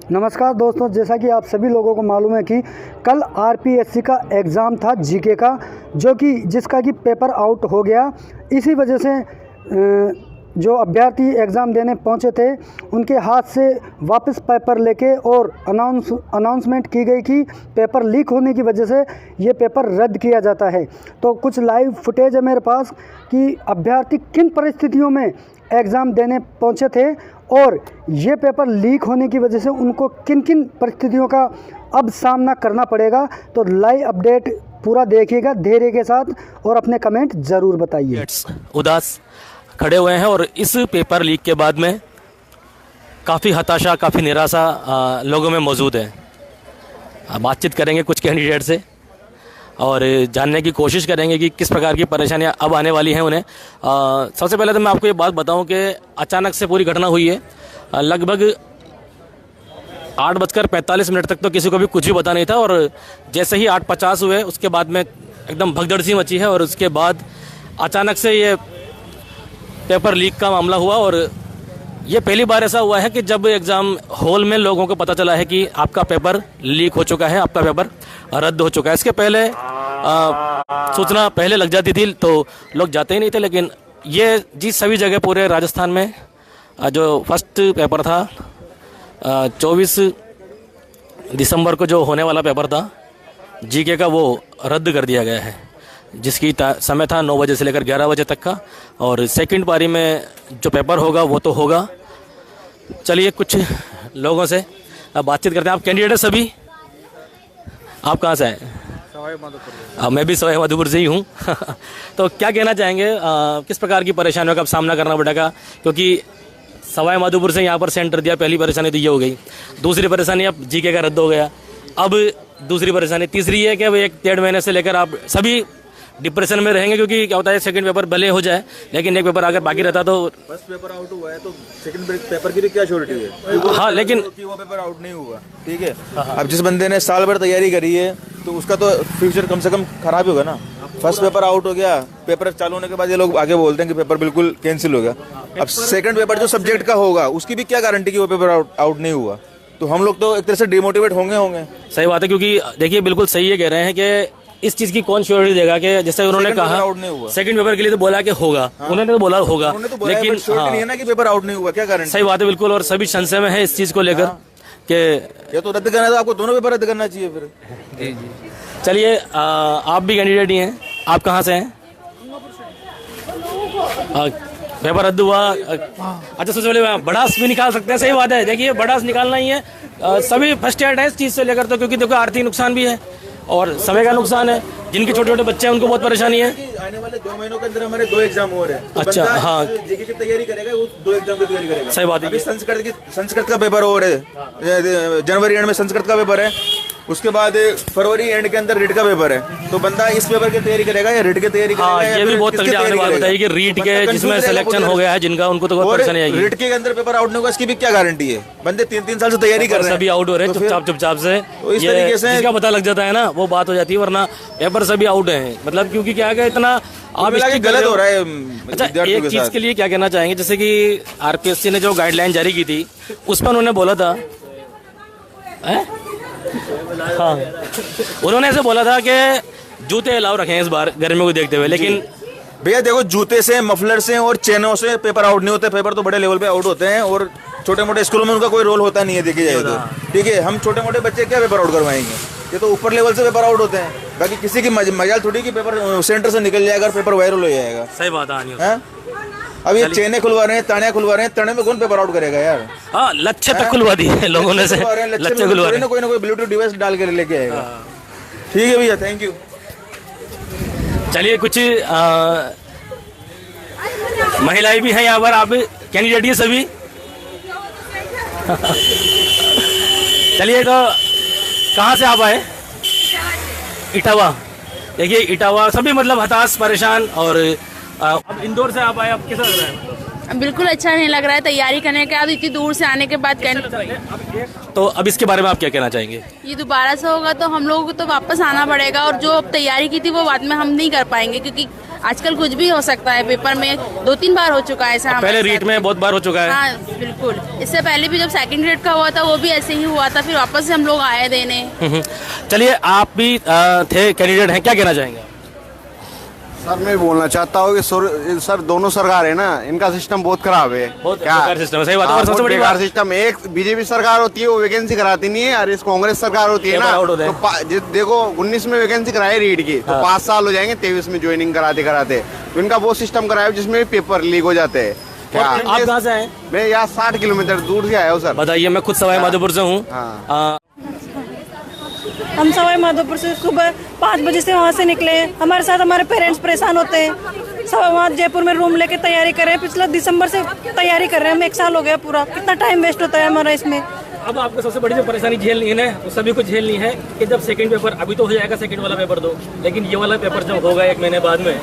नमस्कार दोस्तों, जैसा कि आप सभी लोगों को मालूम है कि कल आरपीएससी का एग्ज़ाम था जीके का, जिसका कि पेपर आउट हो गया। इसी वजह से जो अभ्यर्थी एग्ज़ाम देने पहुंचे थे उनके हाथ से वापस पेपर लेके और अनाउंसमेंट की गई कि पेपर लीक होने की वजह से ये पेपर रद्द किया जाता है। तो कुछ लाइव फुटेज है मेरे पास कि अभ्यर्थी किन परिस्थितियों में एग्ज़ाम देने पहुंचे थे और ये पेपर लीक होने की वजह से उनको किन किन परिस्थितियों का अब सामना करना पड़ेगा। तो लाइव अपडेट पूरा देखिएगा धैर्य के साथ और अपने कमेंट ज़रूर बताइए। उदास खड़े हुए हैं और इस पेपर लीक के बाद में काफ़ी हताशा, काफ़ी निराशा लोगों में मौजूद है। बातचीत करेंगे कुछ कैंडिडेट से और जानने की कोशिश करेंगे कि किस प्रकार की परेशानियां अब आने वाली हैं उन्हें। सबसे पहले तो मैं आपको ये बात बताऊं कि अचानक से पूरी घटना हुई है। लगभग 8:45 तक तो किसी को भी कुछ भी पता नहीं था और जैसे ही 8:50 हुए उसके बाद में एकदम भगदड़ सी मची है और उसके बाद अचानक से ये पेपर लीक का मामला हुआ। और ये पहली बार ऐसा हुआ है कि जब एग्ज़ाम हॉल में लोगों को पता चला है कि आपका पेपर लीक हो चुका है, आपका पेपर रद्द हो चुका है। इसके पहले सूचना पहले लग जाती थी तो लोग जाते ही नहीं थे, लेकिन ये जिस सभी जगह पूरे राजस्थान में जो फर्स्ट पेपर था 24 दिसंबर को जो होने वाला पेपर था जीके का, वो रद्द कर दिया गया है, जिसकी समय था 9 बजे से लेकर 11 बजे तक का। और सेकंड पारी में जो पेपर होगा वो तो होगा। चलिए कुछ लोगों से अब बातचीत करते हैं। आप कैंडिडेट हैं सभी? आप कहाँ से हैं? सवाई माधोपुर। मैं भी सवाई माधोपुर से ही हूँ। तो क्या कहना चाहेंगे, किस प्रकार की परेशानियों का अब सामना करना पड़ेगा? क्योंकि सवाई माधोपुर से यहाँ पर सेंटर दिया, पहली परेशानी तो ये हो गई। दूसरी परेशानी अब जीके का रद्द हो गया। अब दूसरी परेशानी तीसरी है कि अब 1-1.5 महीने से लेकर आप सभी डिप्रेशन में रहेंगे, क्योंकि क्या होता है सेकंड पेपर भले हो जाए लेकिन एक पेपर अगर बाकी रहता तो फर्स्ट पेपर आउट हुआ है तो सेकंड पेपर की भी क्या श्योरिटी है? हाँ, लेकिन कि वो पेपर आउट नहीं हुआ, ठीक है। अब जिस बंदे ने साल भर तैयारी करी है तो उसका तो फ्यूचर कम से कम खराब ही होगा ना। फर्स्ट पेपर आउट हो गया, पेपर चालू होने के बाद ये लोग आगे बोलते हैं कि पेपर बिल्कुल कैंसिल हो गया। अब सेकंड पेपर जो सब्जेक्ट का होगा उसकी भी क्या गारंटी कि वो पेपर आउट नहीं हुआ? तो हम लोग तो एक तरह से डिमोटिवेट होंगे। सही बात है, क्योंकि देखिए बिल्कुल सही है, कह रहे हैं कि इस चीज की कौन श्योरिटी देगा कि जैसे उन्होंने कहा सेकंड पेपर के लिए तो बोला कि होगा। हाँ। उन्होंने तो बोला होगा, लेकिन नहीं है ना कि पेपर आउट नहीं हुआ, क्या गारंटी? सही बात है बिल्कुल, और सभी संशय में है इस चीज को लेकर कि ये तो रद्द करना था, आपको दोनों पेपर रद्द करना चाहिए फिर। जी। चलिए आप भी कैंडिडेट ही हैं, आप कहाँ से हैं? पेपर रद्द हुआ। अच्छा, सबसे पहले बड़ास भी निकाल सकते हैं। सही बात है, देखिए बड़ास निकालना ही है। सभी फर्स्ट एड है इस चीज से लेकर, तो क्योंकि देखो आर्थिक नुकसान भी है और समय का नुकसान है। जिनके छोटे छोटे बच्चे हैं उनको बहुत परेशानी है। आने वाले 2 महीनों के अंदर हमारे 2 एग्जाम हो रहे हैं। तो अच्छा, हाँ, जीके की तैयारी करेगा, वो 2 एग्जाम की तैयारी करेगा। सही बात है। अभी संस्कृत का पेपर हो रहा है, जनवरी एंड में संस्कृत का पेपर है, उसके बाद फरवरी एंड के अंदर रीट का पेपर है। तो बंदा इस पेपर की तैयारी करेगा या रीट की तैयारी करेगा? हाँ, ये भी बहुत तकलीफ आपने बात बताई कि रीट के जिसमें सिलेक्शन हो गया है जिनका, उनको तो बहुत परेशानी आएगी। रीट के अंदर पेपर आउट नहीं होगा, इसकी भी क्या गारंटी है? बंदे 3-3 साल से तैयारी कर रहे हैं, सभी आउट हो रहे हैं चुपचाप से। इस तरीके से जिसका पता लग जाता है ना वो बात हो जाती है, वरना पेपर सभी आउट है। मतलब क्योंकि क्या है इतना आप इसकी गलत हो रहा है। अच्छा, एक चीज के लिए क्या कहना चाहेंगे, जैसे कि आरपीएससी ने जो गाइडलाइन जारी की थी उस पर उन्होंने बोला था हाँ, उन्होंने ऐसे बोला था कि जूते अलाउ रखें इस बार गर्मियों को देखते हुए, लेकिन भैया देखो, जूते से, मफलर से और चेनों से पेपर आउट नहीं होते। पेपर तो बड़े लेवल पे आउट होते हैं और छोटे मोटे स्कूलों में उनका कोई रोल होता नहीं है, देखिए जाए तो, ठीक है। हम छोटे मोटे बच्चे क्या पेपर आउट करवाएंगे? ये तो ऊपर लेवल से पेपर आउट होते हैं। बाकी किसी की मजाल थोड़ी कि पेपर सेंटर से निकल जाएगा और पेपर वायरल हो जाएगा। सही बात है। अब ये चेने खुलवा रहे हैं, तानियां खुलवा रहे हैं, तने में कौन पेपर आउट करेगा यार? हाँ, लच्छे तक खुलवा दी है लोगों ने से, लच्छे खुलवा रहे हैं, कोई ना कोई ब्लूटूथ डिवाइस डाल के लेके आएगा। ठीक है भैया, थैंक यू। चलिए कुछ महिलाएं भी हैं यहाँ पर। आप कैंडिडेट ही सभी? चलिए, तो कहाँ से आप आए? इटावा। देखिए इटावा सभी मतलब हताश, परेशान। और अब इंदौर से आप आए, अब कैसा लग रहा है? बिल्कुल अच्छा नहीं लग रहा है तैयारी करने के बाद, इतनी दूर से आने के बाद। तो अब इसके बारे में आप क्या कहना चाहेंगे? ये दोबारा से होगा तो हम लोगों को तो वापस आना पड़ेगा और जो अब तैयारी की थी वो बाद में हम नहीं कर पाएंगे, क्योंकि आजकल कुछ भी हो सकता है। पेपर में 2-3 बार हो चुका है ऐसा पहले हमारे रीट साथ। में बहुत बार हो चुका है। हाँ बिल्कुल, इससे पहले भी जब सेकंड ग्रेड का हुआ था वो भी ऐसे ही हुआ था, फिर वापस से हम लोग आए देने। चलिए, आप भी थे कैंडिडेट हैं, क्या कहना चाहेंगे? सर मैं बोलना चाहता हूँ कि सर दोनों सरकार है ना, इनका सिस्टम बहुत खराब है। बहुत बेकार सिस्टम है, सही बात है। और सबसे बड़ी बेकार बात, सिस्टम, एक बीजेपी सरकार होती है वो वैकेंसी कराती नहीं है, और इस कांग्रेस सरकार होती है पेपर ना आउट होते हैं। तो देखो 19 में वैकेंसी कराई रीड की, तो 5 साल हो जाएंगे 23 में ज्वाइनिंग कराते कराते। तो इनका वो सिस्टम कराया जिसमें पेपर लीक हो जाते हैं। क्या आप कहाँ से आए? मैं यहाँ 60 किलोमीटर दूर से आया हूँ सर। बताइए। मैं खुद सवाई माधोपुर से हूँ। हाँ। हम सवाई माधोपुर से सुबह 5 बजे से वहाँ से निकले। हमारे साथ हमारे पेरेंट्स परेशान होते हैं। सब वहाँ जयपुर में रूम लेके तैयारी कर रहे हैं। पिछले दिसंबर से तैयारी कर रहे हैं, हम 1 साल हो गया पूरा। कितना टाइम वेस्ट होता है हमारा इसमें। अब आपको सबसे बड़ी जो परेशानी झेलनी है ना, वो सभी को झेलनी है कि जब सेकंड पेपर, अभी तो हो जाएगा सेकंड वाला पेपर दो, लेकिन ये वाला पेपर जब होगा 1 महीने बाद में,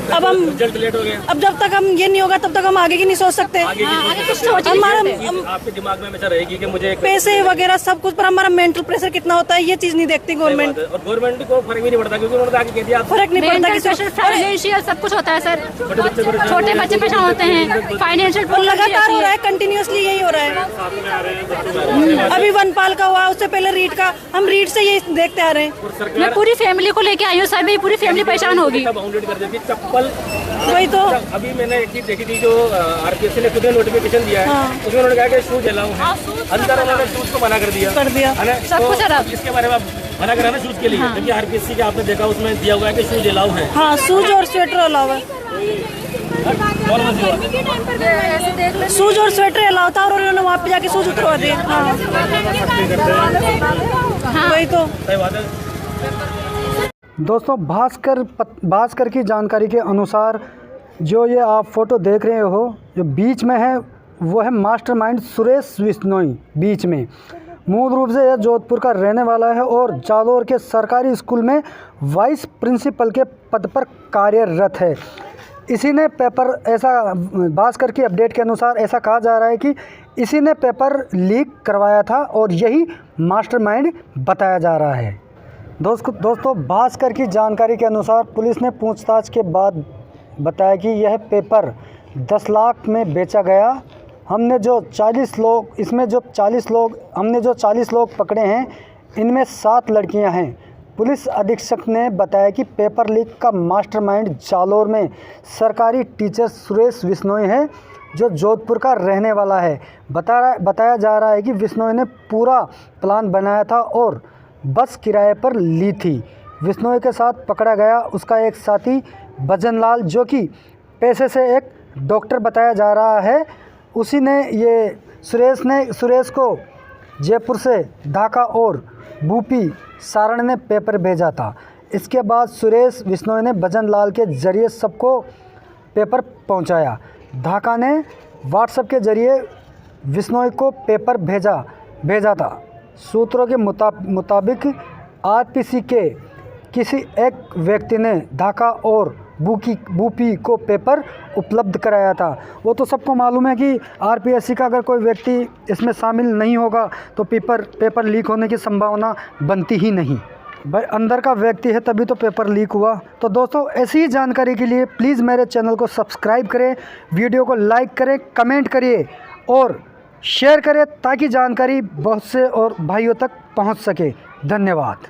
अब हम रिजल्ट लेट हो गया। अब जब तक हम ये नहीं होगा तब तक हम आगे की नहीं सोच सकते। आगे की हमारा आपके दिमाग में हमेशा रहेगी कि मुझे पैसे वगैरह सब कुछ, पर हमारा मेंटल प्रेशर कितना होता है ये चीज नहीं देखती गवर्नमेंट। और गवर्नमेंट को फर्क भी नहीं पड़ता, क्योंकि उन्होंने आगे कह दिया फर्क नहीं पड़ता किसी को। फाइनेंशियल सब कुछ होता है सर, छोटे बच्चे परेशान होते हैं, फाइनेंशियल और लगातार हो रहा है, कंटिन्यूअसली यही हो रहा है। अभी वनपाल का हुआ, उससे पहले रीट का, हम रीट से ये देखते आ रहे हैं। मैं पूरी फैमिली को लेके आई हूँ सर, मेरी पूरी फैमिली परेशान होगी। बाउंडेड कर देती चप्पल। वही तो अभी मैंने एक चीज देखी थी, जो आरपीएससी ने खुद नोटिफिकेशन दिया है, उसमें उन्होंने कहा कि शूज अलाउ है, अंदर उन्होंने शूज को मना कर दिया है ना। सब कुछ तो इसके बारे में आप मना करा ना शूज के लिए, क्योंकि आरपीएससी का आपने देखा उसमें दिया हुआ है कि शूज अलाउ है। हाँ, शूज और स्वेटर अलाउ है। शूज और स्वेटर अलाउ था और उन्होंने वहाँ पे जाके शूज उतरवा दिए। हाँ वही तो। दोस्तों, भास्कर की जानकारी के अनुसार जो ये आप फ़ोटो देख रहे हो, जो बीच में है वो है मास्टरमाइंड सुरेश बिश्नोई। बीच में मूल रूप से यह जोधपुर का रहने वाला है और जालोर के सरकारी स्कूल में वाइस प्रिंसिपल के पद पर कार्यरत है। इसी ने पेपर, ऐसा भास्कर की अपडेट के अनुसार ऐसा कहा जा रहा है कि इसी ने पेपर लीक करवाया था और यही मास्टरमाइंड बताया जा रहा है। दोस्तों, भास्कर की जानकारी के अनुसार पुलिस ने पूछताछ के बाद बताया कि यह पेपर 10 लाख में बेचा गया। हमने जो 40 लोग पकड़े हैं, इनमें 7 लड़कियां हैं। पुलिस अधीक्षक ने बताया कि पेपर लीक का मास्टरमाइंड जालोर में सरकारी टीचर सुरेश बिश्नोई है, जो जोधपुर का रहने वाला है। बताया जा रहा है कि बिश्नोई ने पूरा प्लान बनाया था और बस किराए पर ली थी। बिश्नोई के साथ पकड़ा गया उसका एक साथी भजनलाल, जो कि पेशे से एक डॉक्टर बताया जा रहा है। उसी ने ये सुरेश को जयपुर से ढाका और बूपी सारण ने पेपर भेजा था। इसके बाद सुरेश बिश्नोई ने भजनलाल के जरिए सबको पेपर पहुंचाया। ढाका ने व्हाट्सएप के जरिए बिश्नोई को पेपर भेजा था। सूत्रों के मुताबिक आरपीसी के किसी एक व्यक्ति ने ढाका और बूपी को पेपर उपलब्ध कराया था। वो तो सबको मालूम है कि आरपीएससी का अगर कोई व्यक्ति इसमें शामिल नहीं होगा तो पेपर लीक होने की संभावना बनती ही नहीं। भाई, अंदर का व्यक्ति है तभी तो पेपर लीक हुआ। तो दोस्तों, ऐसी ही जानकारी के लिए प्लीज़ मेरे चैनल को सब्सक्राइब करें, वीडियो को लाइक करें, कमेंट करिए और शेयर करें, ताकि जानकारी बहुत से और भाइयों तक पहुंच सके। धन्यवाद।